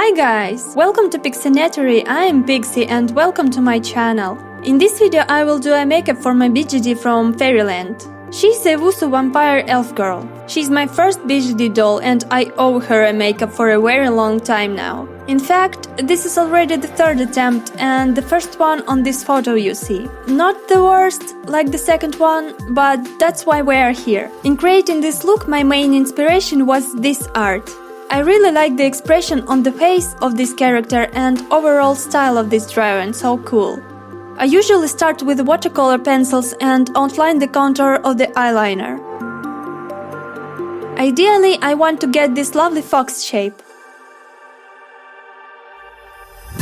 Hi guys! Welcome to Pixienatory, I am Pixie and welcome to my channel. In this video I will do a makeup for my BJD from Fairyland. She's a Woosoo vampire elf girl. She's my first BJD doll and I owe her a makeup for a very long time now. In fact, this is already the third attempt and the first one on this photo you see. Not the worst, like the second one, but that's why we are here. In creating this look, my main inspiration was this art. I really like the expression on the face of this character and overall style of this drawing, so cool. I usually start with watercolor pencils and outline the contour of the eyeliner. Ideally, I want to get this lovely fox shape.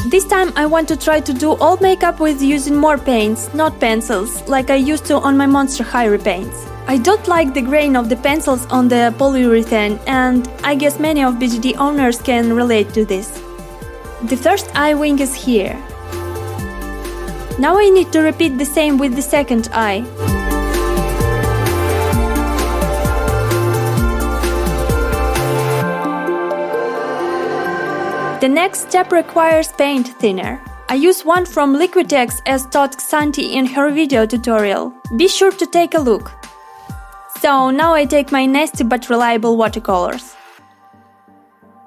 This time I want to try to do all makeup with using more paints, not pencils, like I used to on my Monster High repaints. I don't like the grain of the pencils on the polyurethane, and I guess many of BJD owners can relate to this. The first eye wing is here. Now I need to repeat the same with the second eye. The next step requires paint thinner. I use one from Liquitex as taught Xanti in her video tutorial. Be sure to take a look. So now I take my nasty but reliable watercolors.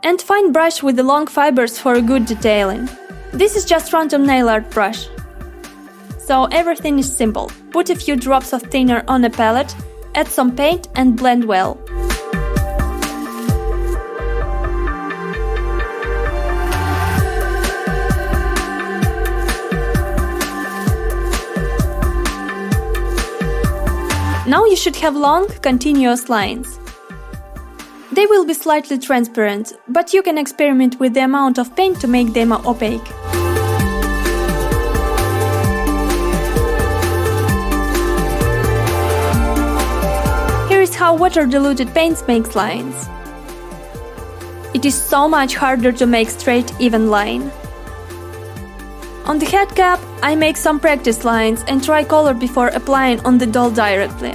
And fine brush with the long fibers for a good detailing. This is just random nail art brush. So everything is simple. Put a few drops of thinner on a palette, add some paint and blend well. Now you should have long, continuous lines. They will be slightly transparent, but you can experiment with the amount of paint to make them opaque. Here is how water-diluted paints makes lines. It is so much harder to make straight, even line. On the head cap, I make some practice lines and try color before applying on the doll directly.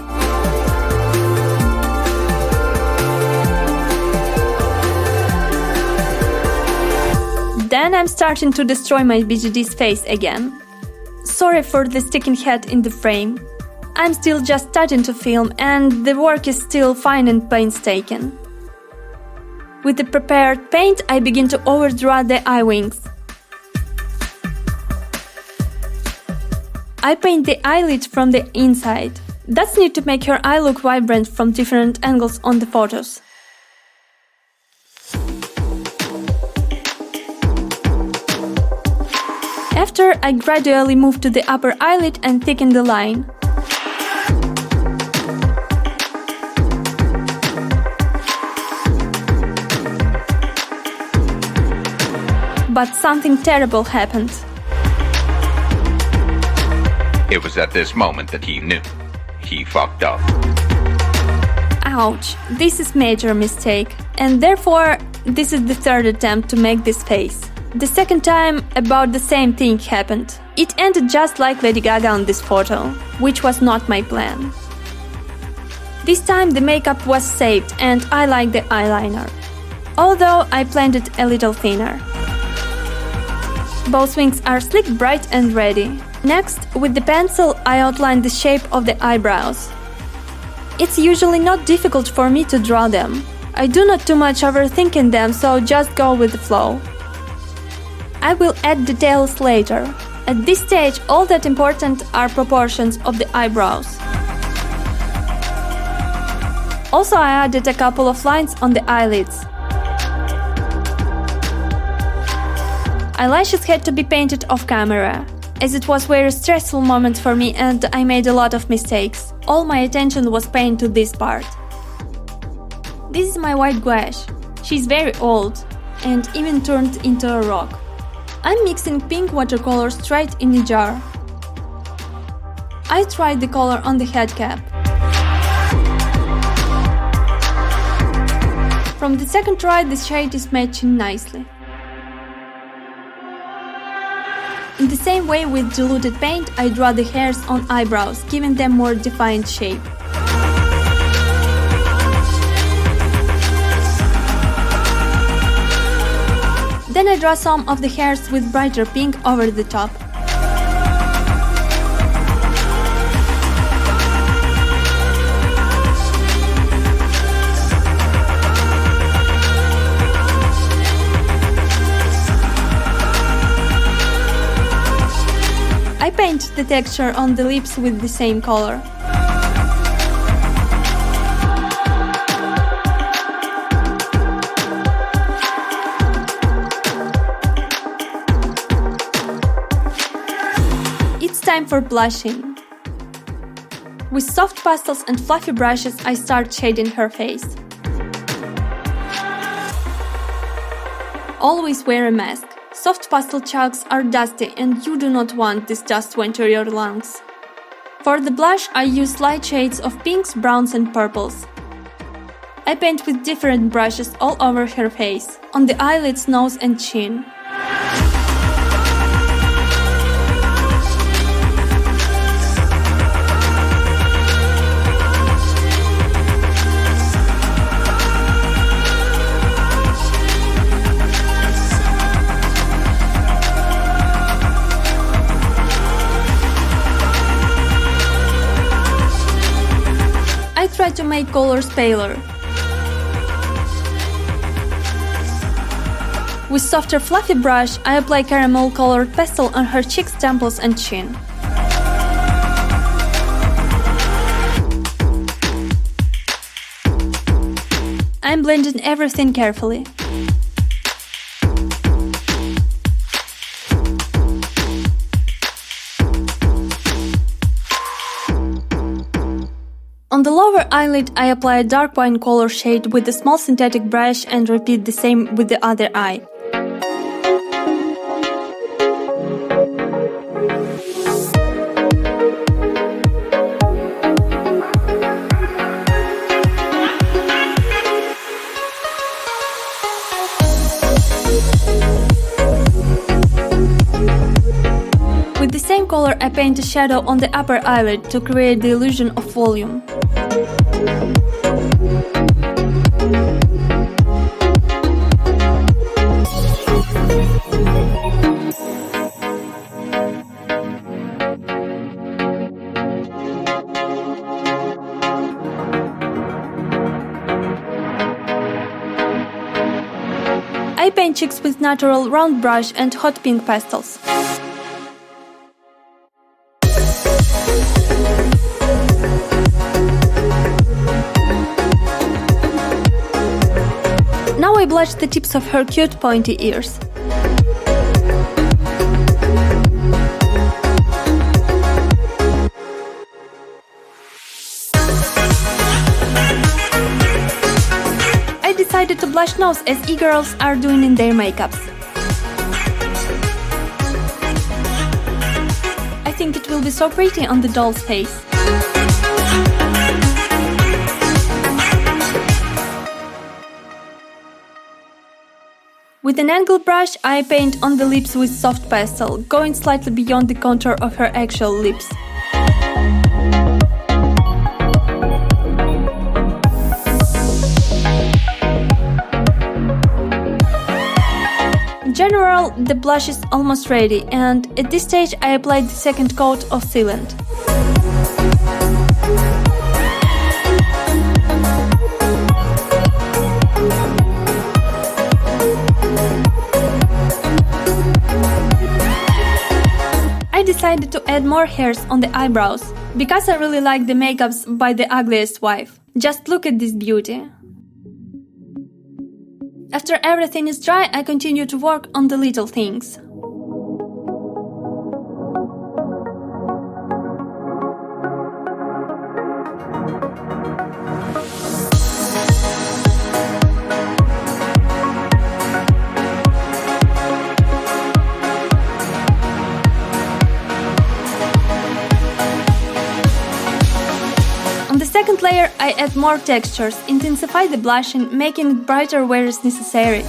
Then I'm starting to destroy my BJD's face again. Sorry for the sticking head in the frame. I'm still just starting to film and the work is still fine and painstaking. With the prepared paint, I begin to overdraw the eye wings. I paint the eyelid from the inside. That's neat to make her eye look vibrant from different angles on the photos. After, I gradually move to the upper eyelid and thicken the line. But something terrible happened. It was at this moment that he knew. He fucked up. Ouch, this is major mistake. And therefore, this is the third attempt to make this face. The second time, about the same thing happened. It ended just like Lady Gaga on this photo, which was not my plan. This time the makeup was saved and I like the eyeliner. Although I planned it a little thinner. Both wings are slick, bright and ready. Next, with the pencil, I outline the shape of the eyebrows. It's usually not difficult for me to draw them. I do not too much overthinking them, so just go with the flow. I will add details later. At this stage, all that important are proportions of the eyebrows. Also, I added a couple of lines on the eyelids. Eyelashes had to be painted off camera, as it was a very stressful moment for me and I made a lot of mistakes. All my attention was paid to this part. This is my white gouache. She's very old and even turned into a rock. I'm mixing pink watercolor straight in a jar. I tried the color on the head cap. From the second try, the shade is matching nicely. In the same way with diluted paint, I draw the hairs on eyebrows, giving them more defined shape. Then I draw some of the hairs with brighter pink over the top. I paint the texture on the lips with the same color. It's time for blushing. With soft pastels and fluffy brushes, I start shading her face. Always wear a mask. Soft pastel chalks are dusty and you do not want this dust to enter your lungs. For the blush, I use light shades of pinks, browns and purples. I paint with different brushes all over her face, on the eyelids, nose and chin. I try to make colors paler. With softer fluffy brush, I apply caramel colored pastel on her cheeks, temples and chin. I'm blending everything carefully. On the lower eyelid, I apply a dark wine color shade with a small synthetic brush and repeat the same with the other eye. With the same color, I paint a shadow on the upper eyelid to create the illusion of volume. I paint cheeks with natural round brush and hot pink pastels. Now I blush the tips of her cute pointy ears. I decided to blush nose as e-girls are doing in their makeups. I think it will be so pretty on the doll's face. With an angled brush, I paint on the lips with soft pastel, going slightly beyond the contour of her actual lips. In general, the blush is almost ready, and at this stage I applied the second coat of sealant. I decided to add more hairs on the eyebrows, because I really like the makeups by The Ugliest Wife. Just look at this beauty. After everything is dry, I continue to work on the little things. On the second layer, I add more textures, intensify the blushing, making it brighter where is necessary.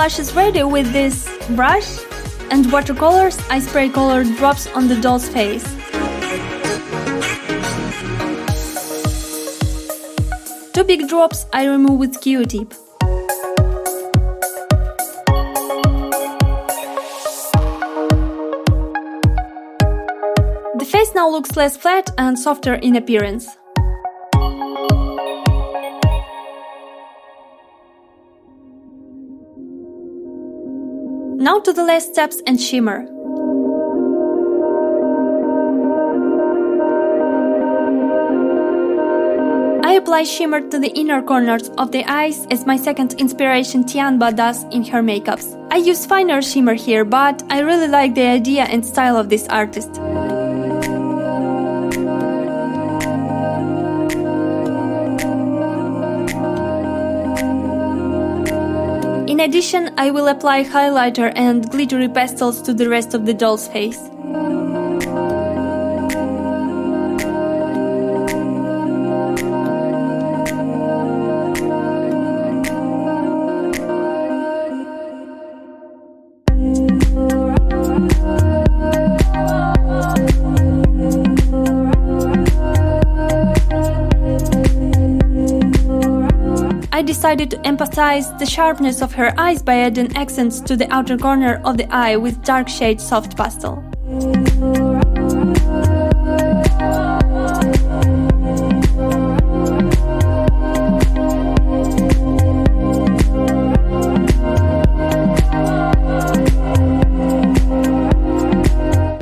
blush is ready with this brush and watercolors. I spray colored drops on the doll's face. Two big drops I remove with Q-tip. The face now looks less flat and softer in appearance. Now to the last steps and shimmer. I apply shimmer to the inner corners of the eyes as my second inspiration Tianba does in her makeups. I use finer shimmer here, but I really like the idea and style of this artist. In addition, I will apply highlighter and glittery pastels to the rest of the doll's face. I decided to emphasize the sharpness of her eyes by adding accents to the outer corner of the eye with dark shade soft pastel.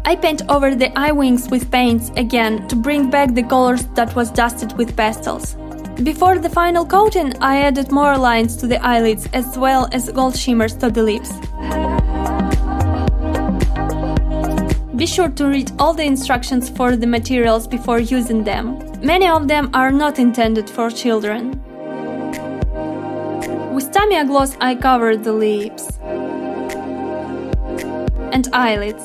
I paint over the eye wings with paints again to bring back the colors that was dusted with pastels. Before the final coating, I added more lines to the eyelids as well as gold shimmers to the lips. Be sure to read all the instructions for the materials before using them. Many of them are not intended for children. With Tamiya gloss I covered the lips and eyelids.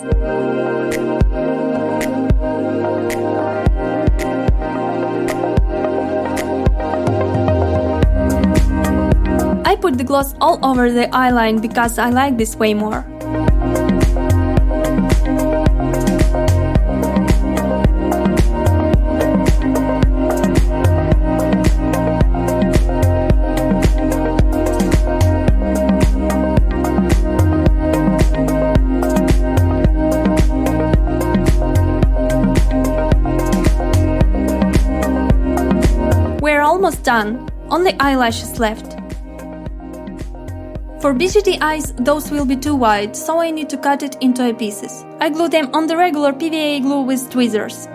I put the gloss all over the eyeline because I like this way more. We're almost done, only eyelashes left. For BJD eyes, those will be too wide, so I need to cut it into pieces. I glue them on the regular PVA glue with tweezers.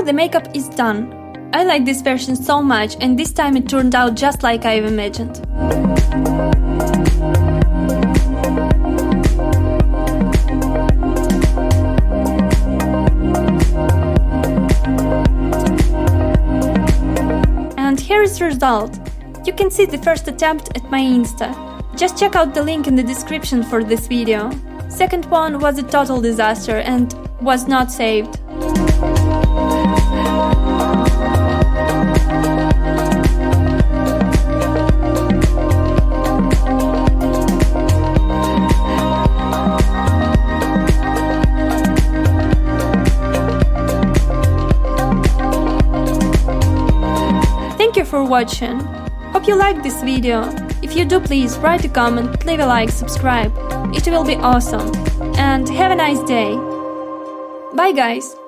The makeup is done. I like this version so much, and this time it turned out just like I've imagined. And here is the result. You can see the first attempt at my Insta. Just check out the link in the description for this video. Second one was a total disaster and was not saved. Thank you for watching. Hope you liked this video. If you do, please write a comment, leave a like, subscribe. It will be awesome. And have a nice day. Bye guys!